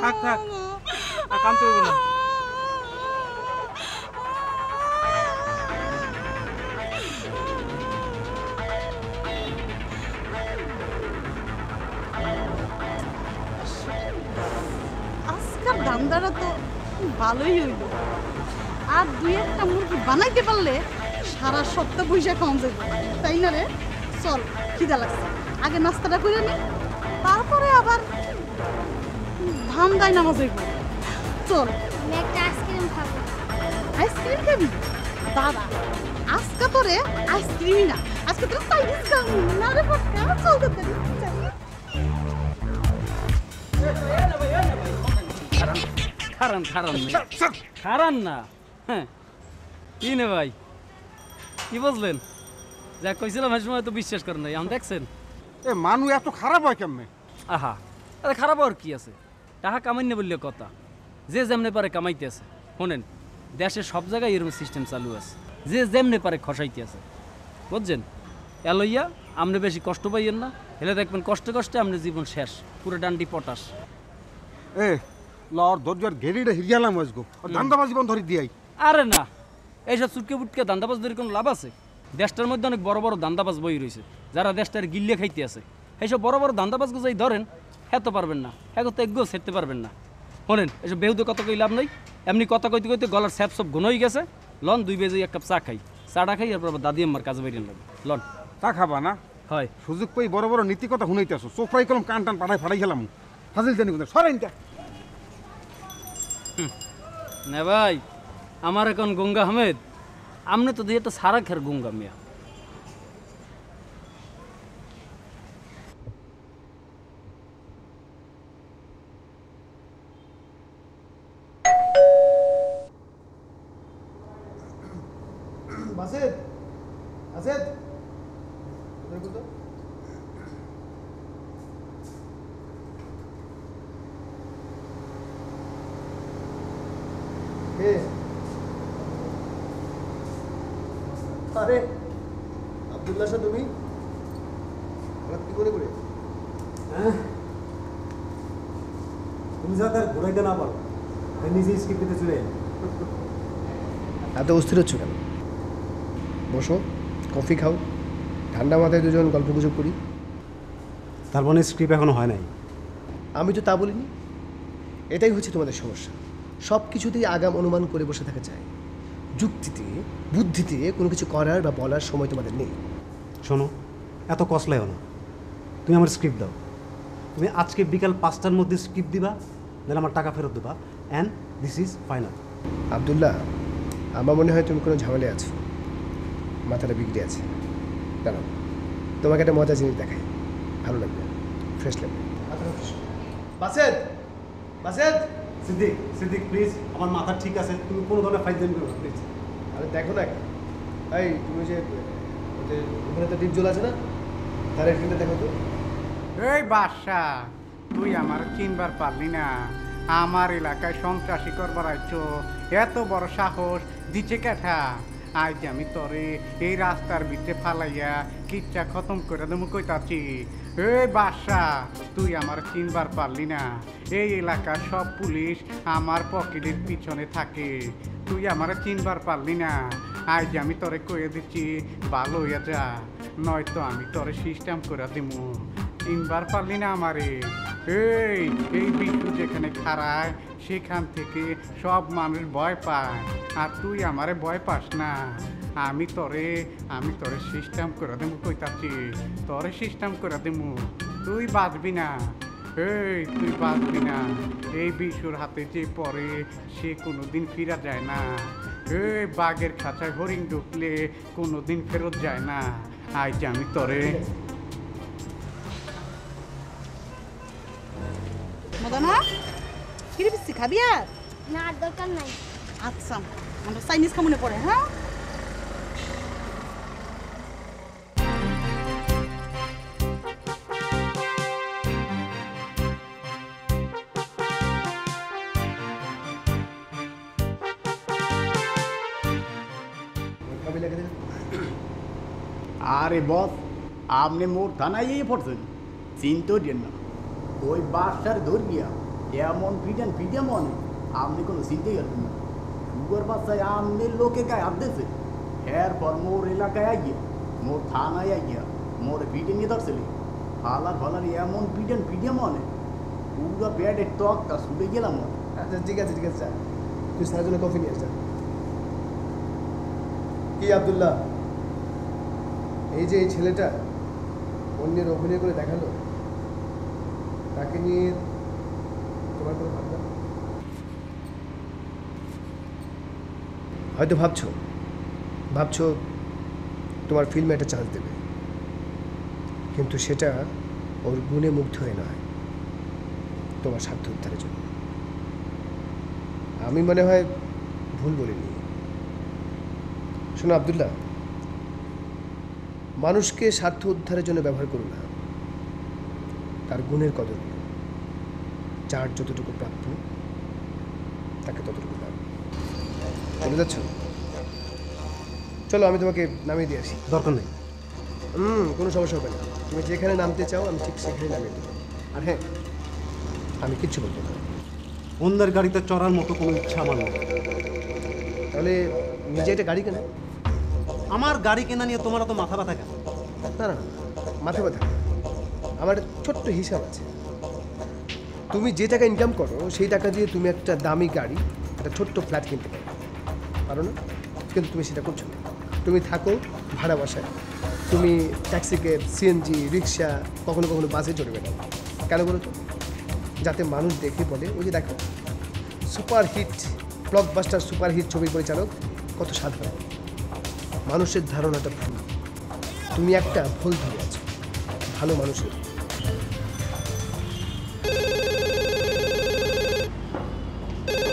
থাক থাক আর কানতে হইব না। আজকাল ধান্দাটা তো ভালোই হইল, আর দুই একটা মুরগি বানাইতে পারলে সারা সপ্তাহ পয়সা কম যাবে, তাই না রে? চল, খিদা লাগছে, আগে নাস্তাটা করে নি, তারপরে আবার ধান্দায় নামা যাইব। চল। আমি একটা আইসক্রিম খাবো। আইসক্রিম খাবি? দাদা, আজকে তোরে আইসক্রিমই না, আজকে তোর চাইনিজ খাবো না রে পটকা। চল তো খারান খারান খারান না। হ্যাঁ কি নে ভাই, কি বুঝলেন? যা কইছিলাম সেই সময় তো বিশ্বাস করেন নাই, আমি দেখছেন এ মানুষ এত খারাপ হয় কেমনে? আহা আরে খারাপ আর কি আছে, টাকা কামাই না বললে কথা, যে যেমনে পারে কামাইতে আছে। শোনেন, দেশে সব জায়গায় এরকম সিস্টেম চালু আছে, যে যেমনে পারে খসাইতে আছে, বুঝছেন? এলইয়া আপনি বেশি কষ্ট পাইয়েন না, হেলে দেখবেন কষ্টে কষ্টে আপনার জীবন শেষ, পুরো ডান্ডি পটাশ। এ লর ধৈর্যর ঘেরিটা হিরিয়ালাম আজগো, ধান্দাবাজি বন্ধ ধরে দিয়াই। আরে না, এইসব চুটকে বুটকে দান্দাবাজ ধরে কোনো লাভ আছে? দেশটার মধ্যে অনেক বড় বড় দান্দাবাজ বই রয়েছে, যারা দেশটার গিল্লে খাইতে আছে। এইসব বড় বড় দান্দাবাজ গুজাই ধরেন, হ্যাঁ তো পারবেন না, হ্যাঁ তো একগো সেরতে পারবেন না। শোনেন, এসব বেহুদে কথা কই লাভ নাই, এমনি কথা কইতে কইতে গলার স্যাপ সব ঘন হয়ে গেছে। লন 2 বেজে 1 কাপ চা খাই, চাটা খাই, এরপর আবার দাদি আম্মার কাজে বাইরে লাগবে। লন তা খাবা না? হয় সুযোগ পাই বড় বড় নীতি কথা শুনাইতেছো, চোখরাই কলম কান টান পাঠাই ফাড়াই গেলাম। ফাজিল জানি কোথায় সরাইনটা। না ভাই, আমার এখন গঙ্গা আহমেদ, আমনে তো দিয়ে একটা সারা খের গঙ্গা মিয়া। বাসেদ বাসেদ আরে আব্দুল্লাহ শাহ, তুমি হঠাৎ কি করে করে? হ্যাঁ, তুমি যা তার ঘুরাইতে না পারো, নিজেই স্কিপ দিতে চলে এলে। এত অস্থির হচ্ছ কেন? বসো, কফি খাও, ঠান্ডা মাথায় দুজন গল্প গুজব করি। তার মানে স্ক্রিপ্ট এখনো হয় নাই? আমি তো তা বলিনি, এটাই হচ্ছে তোমাদের সমস্যা। সব কিছুতেই আগাম অনুমান করে বসে থাকা চায়, যুক্তিতে বুদ্ধিতে কোনো কিছু করার বা বলার সময় তোমাদের নেই। শোনো, এত কসলাইও না, তুমি আমার স্ক্রিপ্ট দাও। তুমি আজকে বিকাল 5টার মধ্যে স্ক্রিপ্ট দিবা, নাহলে আমার টাকা ফেরত দেবা, and this is final. Abdullah, আমার মনে হয় তুমি কোনো ঝামেলায় আছো, মাথাটা বিগড়ে আছে। দাঁড়াও, তোমাকে একটা মজার জিনিস দেখাই, ভালো লাগবে, ফ্রেশ লাগবে। বাসেদ বাসেদ, সিদ্দিক সিদ্দিক প্লিজ, আমার মাথা ঠিক আছে, তুমি কোনো ধরনের ফাইজলামি করো না প্লিজ। আরে দেখো না, এই তুমি যে ওখানে তো ডিপজল আছে না, তার একদিনটা দেখো তো। এই বাদশা, তুই আমার চিনবার পারলি না? আমার এলাকায় সন্ত্রাসী করবার আইছো, এত বড় সাহস দিচ্ছে কেঠা? আজ আমি তোরে এই রাস্তার ভিতরে ফালাইয়া কিচ্ছা খতম করে দেবো কইতাছি। এই বাদশা, তুই আমার চিনবার পারলি না? এই এলাকার সব পুলিশ আমার পকেটের পিছনে থাকে, তুই আমার চিনবার পারলি না? আজ আমি তোরে কয়ে দিচ্ছি, ভালো হইয়া যা, নয়তো আমি তোরে সিস্টেম করে দিমু। চিনবার পারলি না আমারে? এই এই বিষ্ণু যেখানে খাড়ায় সেখান থেকে সব মানুষ ভয় পায়, আর তুই আমারে ভয় পাস না। আমি তোরে সিস্টেম করে দেবো কইতাছি, তোরে সিস্টেম করে দেবো, তুই বাঁচবি না। এই তুই বাঁচবি না, এই বিশুর হাতে যে পড়ে সে কোনোদিন ফিরা যায় না। এই বাঘের খাঁচায় হরিণ ঢুকলে কোনোদিন ফেরত যায় না। আজ আমি তোরে মদনা, কিরে বিসি খাবি? আর না, আর দরকার নাই। আচ্ছা, আমরা চাইনিজ খামুনে পড়ে। হ্যাঁ, আরে বস, আপনি মোর থানায় পড়ছেন, চিন্তা দিন না। ওই বাসার ধরিয়া এমন ভিডিয়ান ভিডিয়া মনে আপনি কোনো চিন্তাই করবেন না সুগার বাচ্চায় আমনের লোকে গায়ে হাত দিয়েছে এরপর মোর এলাকায় আইয়া মোর থানায় আইয়া মোর ভিডিও নিয়ে ধরছিলি ফালার ফালার এমন ভিডিয়ান ভিডিয়া মনে পুরো ব্যাডের টকটা ছুটে গেলাম মনে। আচ্ছা ঠিক আছে যা তুই স্যারের জন্য কফি নিয়ে আসা। কি আব্দুল্লাহ, এই যে এই ছেলেটা অন্যের অভিনয় করে দেখালো, তাকে নিয়ে তোমার কোনো ভাবনা? হয়তো ভাবছো তোমার ফিল্মে একটা চান্স দেবে, কিন্তু সেটা ওর গুণে মুগ্ধ হয়ে নয়, তোমার স্বার্থ উদ্ধারের জন্য। আমি মনে হয় ভুল বলিনি। শোনো আব্দুল্লাহ, মানুষকে স্বার্থ উদ্ধারের জন্য ব্যবহার করো না, তার গুণের কদর করো। যার যতটুকু প্রাপ্য তাকে ততটুকু দাও। বলে যাচ্ছ? চলো আমি তোমাকে নামিয়ে দিয়ে আসি। দরকার নেই। কোনো সমস্যা হবে না, তুমি যেখানে নামতে চাও আমি ঠিক সেখানে নামিয়ে দেবো। আর হ্যাঁ, আমি কিচ্ছু বলবো না। অন্যের গাড়িতে চড়ার মতো কোনো ইচ্ছা আমার নেই। তাহলে নিজে একটা গাড়ি কেন? আমার গাড়ি কেনা নিয়ে তোমার তো মাথা ব্যথা কেন? না মাথা ব্যথা, আমার ছোট্ট হিসাব আছে। তুমি যে টাকা ইনকাম করো সেই টাকা দিয়ে তুমি একটা দামি গাড়ি, একটা ছোট্ট ফ্ল্যাট কিনতে পারো না? কিন্তু তুমি সেটা করছো না। তুমি থাকো ভাড়া বাসায়, তুমি ট্যাক্সি ক্যাব, সিএনজি, রিক্সা, কখনো কখনো বাসে চড়ে বেড়াও। কেন বলো তো? যাতে মানুষ দেখে বলে, ওই যে দেখো সুপারহিট ব্লকবাস্টার সুপারহিট ছবির পরিচালক কত সাধারণ। মানুষের ধারণাটা ভুল, তুমি একটা ভুল ধরে আছো। ভালো মানুষের